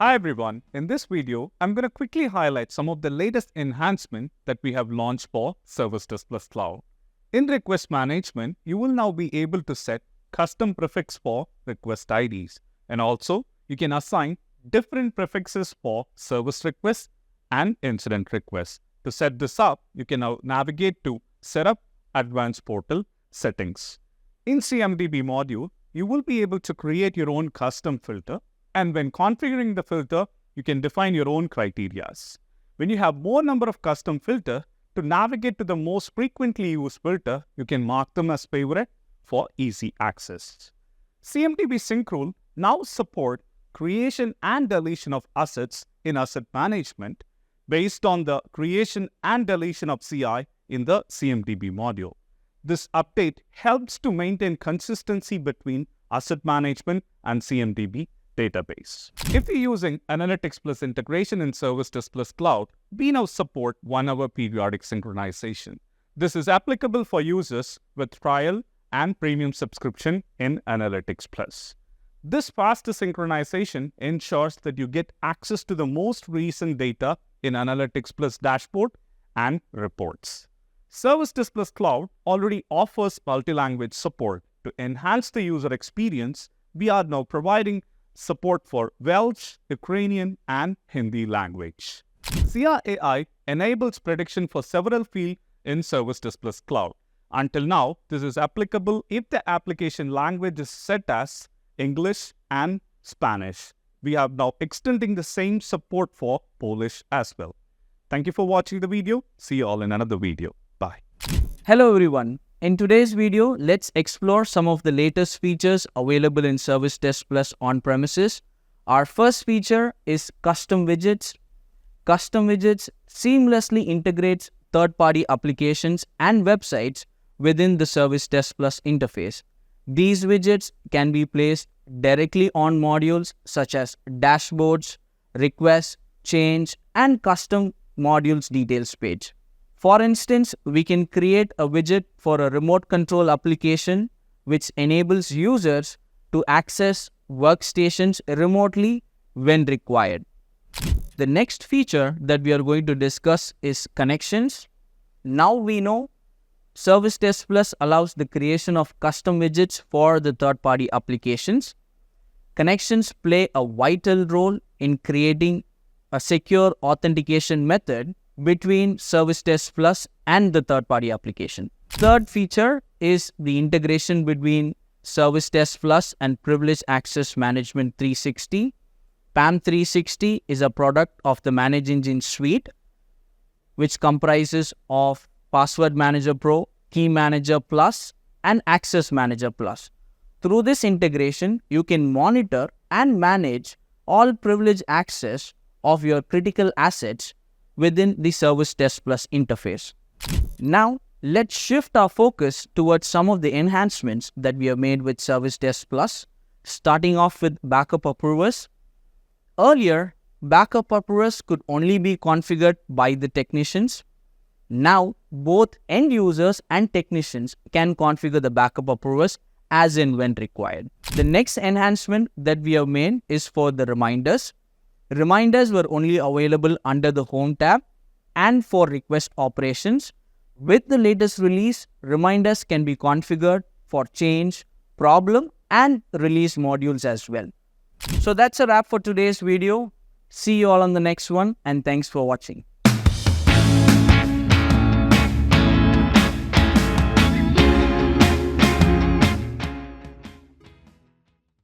Hi everyone, in this video, I'm going to quickly highlight some of the latest enhancements that we have launched for ServiceDesk Plus Cloud. In request management, you will now be able to set custom prefix for request IDs. And also, you can assign different prefixes for service requests and incident requests. To set this up, you can now navigate to Setup, Advanced Portal, Settings. In CMDB module, you will be able to create your own custom filter. And when configuring the filter, you can define your own criteria. When you have more number of custom filter, to navigate to the most frequently used filter, you can mark them as favorite for easy access. CMDB Sync Rule now support creation and deletion of assets in asset management based on the creation and deletion of CI in the CMDB module. This update helps to maintain consistency between asset management and CMDB database. If you're using Analytics Plus integration in ServiceDesk Plus Cloud, we now support 1-hour periodic synchronization. This is applicable for users with trial and premium subscription in Analytics Plus. This faster synchronization ensures that you get access to the most recent data in Analytics Plus dashboard and reports. ServiceDesk Plus Cloud already offers multi-language support. To enhance the user experience, we are now providing support for Welsh, Ukrainian, and Hindi language. Zia AI enables prediction for several fields in ServiceDesk Plus Cloud. Until now, this is applicable if the application language is set as English and Spanish. We are now extending the same support for Polish as well. Thank you for watching the video. See you all in another video. Bye. Hello everyone. In today's video, let's explore some of the latest features available in ServiceDesk Plus on-premises. Our first feature is custom widgets. Custom widgets seamlessly integrates third-party applications and websites within the ServiceDesk Plus interface. These widgets can be placed directly on modules such as dashboards, requests, change, and custom modules details page. For instance, we can create a widget for a remote control application which enables users to access workstations remotely when required. The next feature that we are going to discuss is connections. Now we know ServiceDesk Plus allows the creation of custom widgets for the third-party applications. Connections play a vital role in creating a secure authentication method between ServiceDesk Plus and the third-party application. Third feature is the integration between ServiceDesk Plus and Privileged Access Management 360. PAM 360 is a product of the Manage Engine suite, which comprises of Password Manager Pro, Key Manager Plus, and Access Manager Plus. Through this integration, you can monitor and manage all privileged access of your critical assets within the ServiceDesk Plus interface. Now, let's shift our focus towards some of the enhancements that we have made with ServiceDesk Plus, starting off with backup approvers. Earlier, backup approvers could only be configured by the technicians. Now, both end users and technicians can configure the backup approvers as and when required. The next enhancement that we have made is for the reminders. Reminders were only available under the Home tab and for request operations. With the latest release, reminders can be configured for change, problem, and release modules as well. So that's a wrap for today's video. See you all on the next one, and thanks for watching.